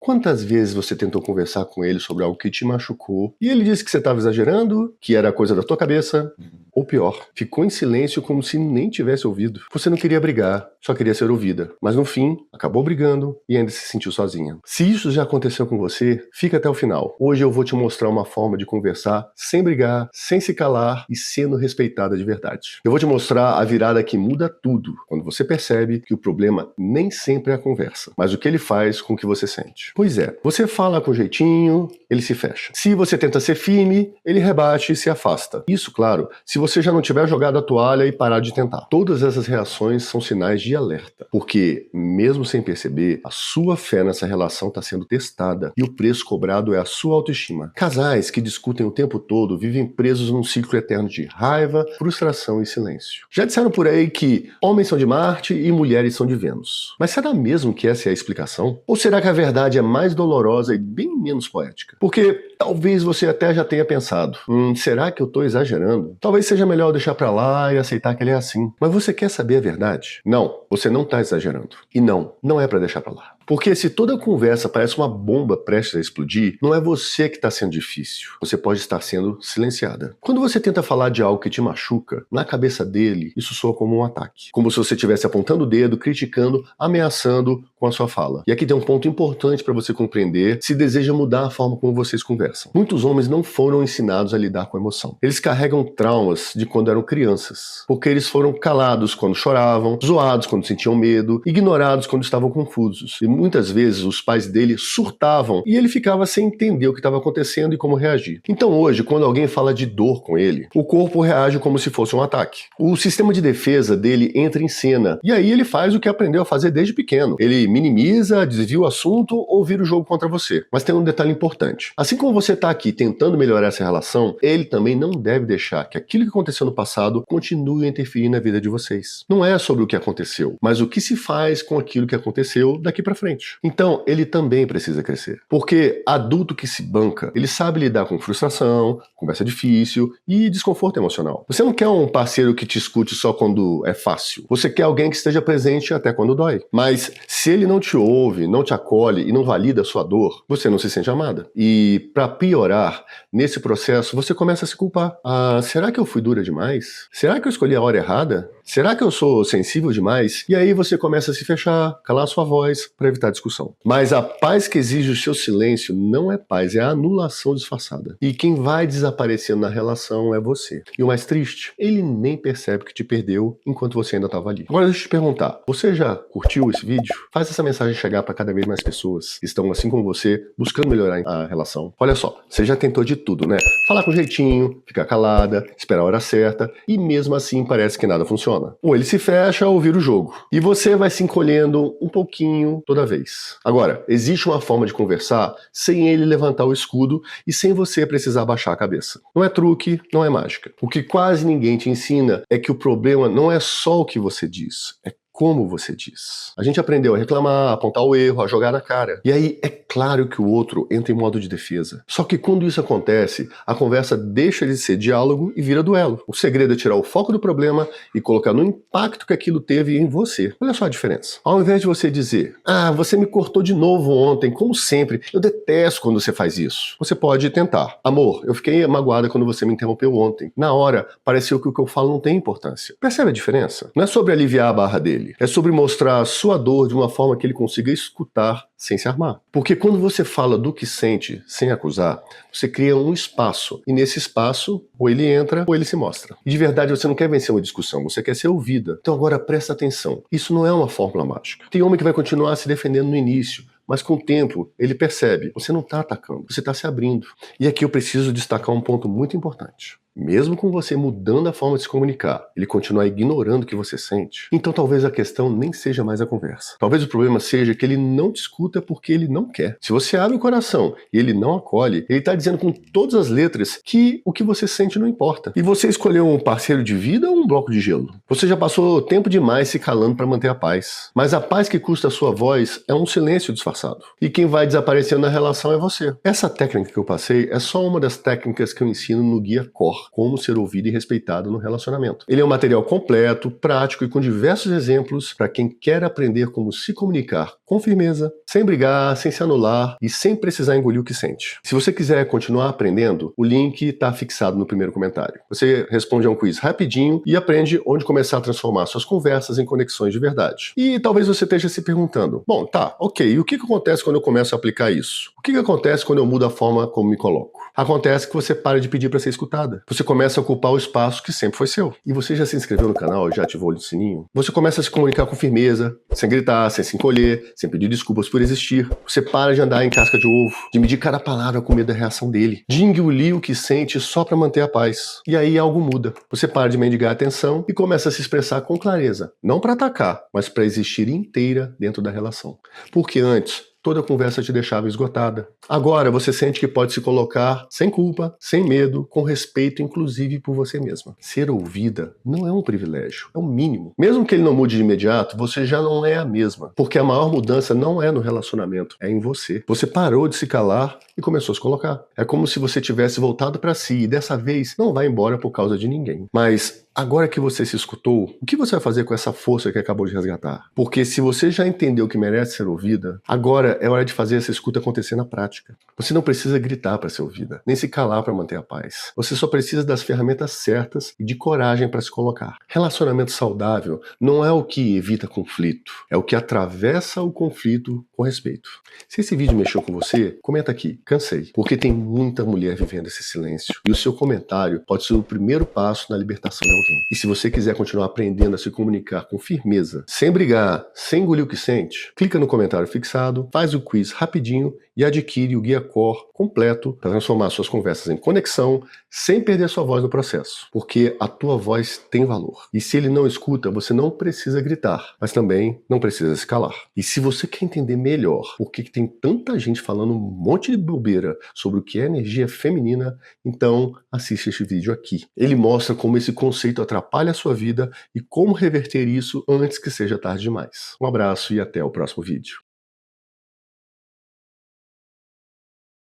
Quantas vezes você tentou conversar com ele sobre algo que te machucou e ele disse que você estava exagerando, que era coisa da tua cabeça? Ou pior, ficou em silêncio como se nem tivesse ouvido. Você não queria brigar, só queria ser ouvida. Mas no fim, acabou brigando e ainda se sentiu sozinha. Se isso já aconteceu com você, fica até o final. Hoje eu vou te mostrar uma forma de conversar sem brigar, sem se calar e sendo respeitada de verdade. Eu vou te mostrar a virada que muda tudo, quando você percebe que o problema nem sempre é a conversa, mas o que ele faz com o que você sente. Pois é, você fala com jeitinho, ele se fecha. Se você tenta ser firme, ele rebate e se afasta. Isso, claro, se você já não tiver jogado a toalha e parar de tentar. Todas essas reações são sinais de alerta, porque, mesmo sem perceber, a sua fé nessa relação está sendo testada e o preço cobrado é a sua autoestima. Casais que discutem o tempo todo vivem presos num ciclo eterno de raiva, frustração e silêncio. Já disseram por aí que homens são de Marte e mulheres são de Vênus. Mas será mesmo que essa é a explicação? Ou será que a verdade é mais dolorosa e bem menos poética? Porque talvez você até já tenha pensado, será que eu tô exagerando? Talvez seja melhor deixar pra lá e aceitar que ele é assim. Mas você quer saber a verdade? Não, você não tá exagerando. E não é pra deixar pra lá. Porque se toda conversa parece uma bomba prestes a explodir, não é você que está sendo difícil. Você pode estar sendo silenciada. Quando você tenta falar de algo que te machuca, na cabeça dele, isso soa como um ataque. Como se você estivesse apontando o dedo, criticando, ameaçando com a sua fala. E aqui tem um ponto importante para você compreender se deseja mudar a forma como vocês conversam. Muitos homens não foram ensinados a lidar com a emoção. Eles carregam traumas de quando eram crianças. Porque eles foram calados quando choravam, zoados quando sentiam medo, ignorados quando estavam confusos. E muitas vezes os pais dele surtavam e ele ficava sem entender o que estava acontecendo e como reagir. Então hoje, quando alguém fala de dor com ele, o corpo reage como se fosse um ataque. O sistema de defesa dele entra em cena e aí ele faz o que aprendeu a fazer desde pequeno. Ele minimiza, desvia o assunto ou vira o jogo contra você. Mas tem um detalhe importante. Assim como você está aqui tentando melhorar essa relação, ele também não deve deixar que aquilo que aconteceu no passado continue a interferir na vida de vocês. Não é sobre o que aconteceu, mas o que se faz com aquilo que aconteceu daqui pra frente. Então, ele também precisa crescer. Porque adulto que se banca, ele sabe lidar com frustração, conversa difícil e desconforto emocional. Você não quer um parceiro que te escute só quando é fácil. Você quer alguém que esteja presente até quando dói. Mas se ele não te ouve, não te acolhe e não valida a sua dor, você não se sente amada. E para piorar, nesse processo, você começa a se culpar. Será que eu fui dura demais? Será que eu escolhi a hora errada? Será que eu sou sensível demais? E aí você começa a se fechar, calar sua voz para evitar discussão. Mas a paz que exige o seu silêncio não é paz, é a anulação disfarçada. E quem vai desaparecendo na relação é você. E o mais triste, ele nem percebe que te perdeu enquanto você ainda estava ali. Agora deixa eu te perguntar, você já curtiu esse vídeo? Faz essa mensagem chegar para cada vez mais pessoas que estão assim como você, buscando melhorar a relação. Olha só, você já tentou de tudo, né? Falar com jeitinho, ficar calada, esperar a hora certa e mesmo assim parece que nada funciona. Ou ele se fecha ou vira o jogo. E você vai se encolhendo um pouquinho toda vez. Agora, existe uma forma de conversar sem ele levantar o escudo e sem você precisar baixar a cabeça. Não é truque, não é mágica. O que quase ninguém te ensina é que o problema não é só o que você diz, é como você diz. A gente aprendeu a reclamar, a apontar o erro, a jogar na cara. E aí é claro que o outro entra em modo de defesa. Só que quando isso acontece, a conversa deixa de ser diálogo e vira duelo. O segredo é tirar o foco do problema e colocar no impacto que aquilo teve em você. Olha só a diferença. Ao invés de você dizer, você me cortou de novo ontem, como sempre, eu detesto quando você faz isso. Você pode tentar. Amor, eu fiquei magoada quando você me interrompeu ontem. Na hora, pareceu que o que eu falo não tem importância. Percebe a diferença? Não é sobre aliviar a barra dele. É sobre mostrar a sua dor de uma forma que ele consiga escutar sem se armar. Porque quando você fala do que sente, sem acusar, você cria um espaço. E nesse espaço, ou ele entra, ou ele se mostra. E de verdade, você não quer vencer uma discussão, você quer ser ouvida. Então agora presta atenção. Isso não é uma fórmula mágica. Tem homem que vai continuar se defendendo no início, mas com o tempo ele percebe, você não está atacando, você está se abrindo. E aqui eu preciso destacar um ponto muito importante. Mesmo com você mudando a forma de se comunicar, ele continuar ignorando o que você sente, então talvez a questão nem seja mais a conversa. Talvez o problema seja que ele não te escuta porque ele não quer. Se você abre o coração e ele não acolhe, ele está dizendo com todas as letras que o que você sente não importa. E você escolheu um parceiro de vida ou um bloco de gelo? Você já passou tempo demais se calando para manter a paz. Mas a paz que custa a sua voz é um silêncio disfarçado. E quem vai desaparecendo na relação é você. Essa técnica que eu passei é só uma das técnicas que eu ensino no Guia Core. melhor como ser ouvido e respeitado no relacionamento. Ele é um material completo, prático e com diversos exemplos para quem quer aprender como se comunicar com firmeza, sem brigar, sem se anular e sem precisar engolir o que sente. Se você quiser continuar aprendendo, o link está fixado no primeiro comentário. Você responde a um quiz rapidinho e aprende onde começar a transformar suas conversas em conexões de verdade. E talvez você esteja se perguntando, bom, tá, ok, e o que acontece quando eu começo a aplicar isso? O que acontece quando eu mudo a forma como me coloco? Acontece que você para de pedir para ser escutada. Você começa a ocupar o espaço que sempre foi seu. E você já se inscreveu no canal e já ativou o sininho? Você começa a se comunicar com firmeza, sem gritar, sem se encolher, sem pedir desculpas por existir. Você para de andar em casca de ovo, de medir cada palavra com medo da reação dele, de engolir o que sente só para manter a paz. E aí algo muda. Você para de mendigar atenção e começa a se expressar com clareza. Não para atacar, mas para existir inteira dentro da relação. Porque antes, toda conversa te deixava esgotada. Agora você sente que pode se colocar sem culpa, sem medo, com respeito, inclusive por você mesma. Ser ouvida não é um privilégio, é um mínimo. Mesmo que ele não mude de imediato, você já não é a mesma. Porque a maior mudança não é no relacionamento, é em você. Você parou de se calar e começou a se colocar. É como se você tivesse voltado para si e dessa vez não vai embora por causa de ninguém. Mas agora que você se escutou, o que você vai fazer com essa força que acabou de resgatar? Porque se você já entendeu que merece ser ouvida, agora é hora de fazer essa escuta acontecer na prática. Você não precisa gritar para ser ouvida, nem se calar para manter a paz. Você só precisa das ferramentas certas e de coragem para se colocar. Relacionamento saudável não é o que evita conflito, é o que atravessa o conflito com respeito. Se esse vídeo mexeu com você, comenta aqui, cansei, porque tem muita mulher vivendo esse silêncio e o seu comentário pode ser o primeiro passo na libertação de alguém. E se você quiser continuar aprendendo a se comunicar com firmeza, sem brigar, sem engolir o que sente, clica no comentário fixado, faz o quiz rapidinho e adquire o Guia Core completo para transformar suas conversas em conexão sem perder sua voz no processo. Porque a tua voz tem valor. E se ele não escuta, você não precisa gritar, mas também não precisa se calar. E se você quer entender melhor por que tem tanta gente falando um monte de bobeira sobre o que é energia feminina, então assiste este vídeo aqui. Ele mostra como esse conceito atrapalha a sua vida e como reverter isso antes que seja tarde demais. Um abraço e até o próximo vídeo.